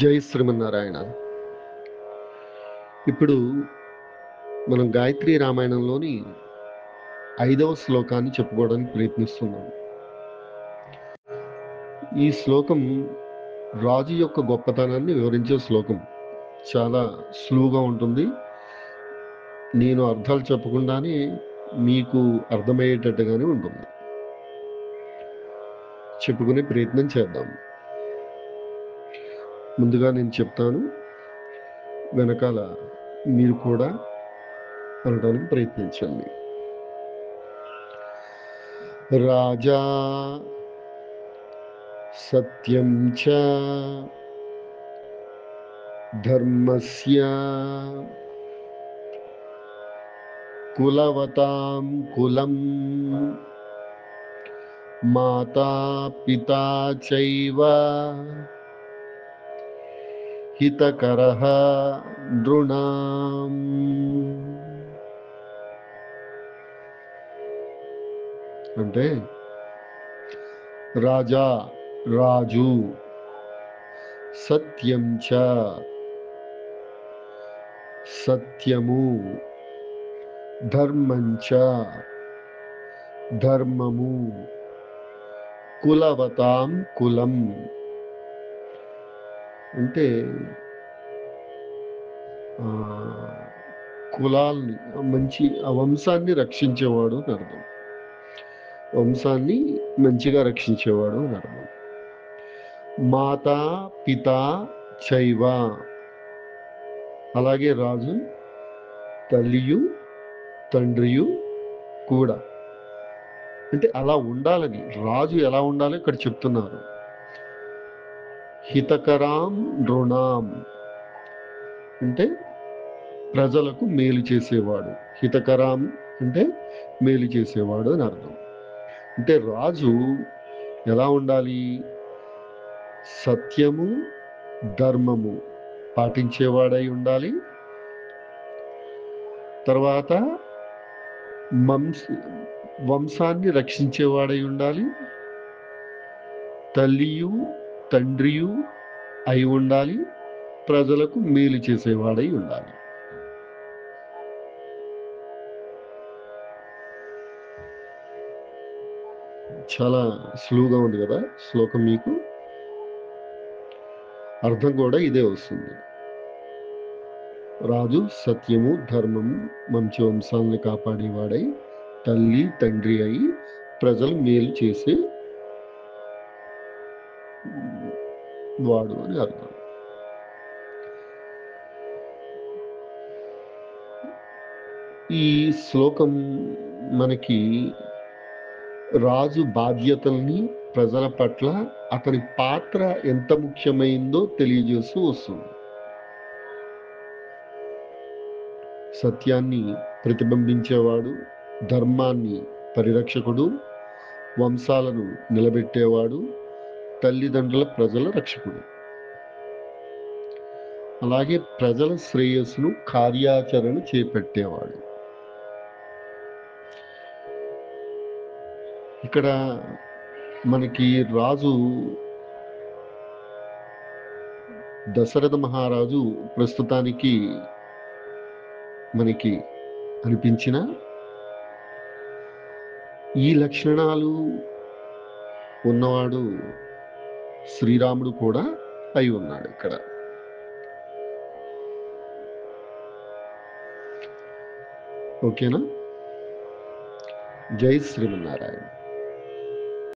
జై శ్రీమన్నారాయణ. ఇప్పుడు మనం గాయత్రి రామాయణంలోని 5వ శ్లోకాన్ని చెప్పుకోవడానికి ప్రయత్నిస్తున్నాం. ఈ శ్లోకం రాజు యొక్క గొప్పతనాన్ని వివరించే శ్లోకం. చాలా సులువుగా ఉంటుంది. నేను అర్థాలు చెప్పకుండానే మీకు అర్థమయ్యేటట్టుగానే ఉంటుంది. చెప్పుకునే ప్రయత్నం చేద్దాం. ముందుగా నేను చెప్తాను, వెనకాల మీరు కూడా అనడానికి ప్రయత్నించండి. రాజా సత్యం చ ధర్మస్య కులవతాం కులం మాతా పితా చైవ హితకరః నృణాం. అంటే రాజా రాజు, సత్యం చ సత్యము, ధర్మం చ ధర్మము, కులవతాం కులం అంటే కులాల్ని, మంచి వంశాన్ని రక్షించేవాడు అని అర్థం. వంశాన్ని మంచిగా రక్షించేవాడు అని అర్థం. మాతా పితా చైవ, అలాగే రాజు తల్లియు తండ్రియు కూడా. అంటే అలా ఉండాలని, రాజు ఎలా ఉండాలో ఇక్కడ చెప్తున్నారు. హితకరాం నృణాం అంటే ప్రజలకు మేలు చేసేవాడు. హితకరాం అంటే మేలు చేసేవాడు అని అర్థం. అంటే రాజు ఎలా ఉండాలి? సత్యము ధర్మము పాటించేవాడై ఉండాలి. తర్వాత వంశాన్ని రక్షించేవాడై ఉండాలి. తల్లియు తండ్రియు అయి ఉండాలి. ప్రజలకు మేలు చేసేవాడై ఉండాలి. చాలా సులువుగా ఉంది కదా శ్లోకం. మీకు అర్థం కూడా ఇదే వస్తుంది. రాజు సత్యము ధర్మము మంచి వంశాలను కాపాడేవాడై, తల్లి తండ్రి అయి ప్రజలు మేలు చేసే వాడు అని అర్థం. ఈ శ్లోకం మనకి రాజు బాధ్యతల్ని, ప్రజల పట్ల అతని పాత్ర ఎంత ముఖ్యమైందో తెలియజేస్తూ వస్తుంది. సత్యాన్ని ప్రతిబింబించేవాడు, ధర్మాన్ని పరిరక్షకుడు, వంశాలను నిలబెట్టేవాడు, తల్లిదండ్రుల ప్రజల రక్షకుడు. అలాగే ప్రజల శ్రేయస్సును కార్యాచరణ చేపట్టేవాడు. ఇక్కడ మనకి రాజు దశరథ మహారాజు ప్రస్తుతానికి మనకి అనిపించిన ఈ లక్షణాలు ఉన్నవాడు శ్రీరాముడు కూడా అయి ఉన్నాడు ఇక్కడ. ఓకేనా? జై శ్రీమన్నారాయణ.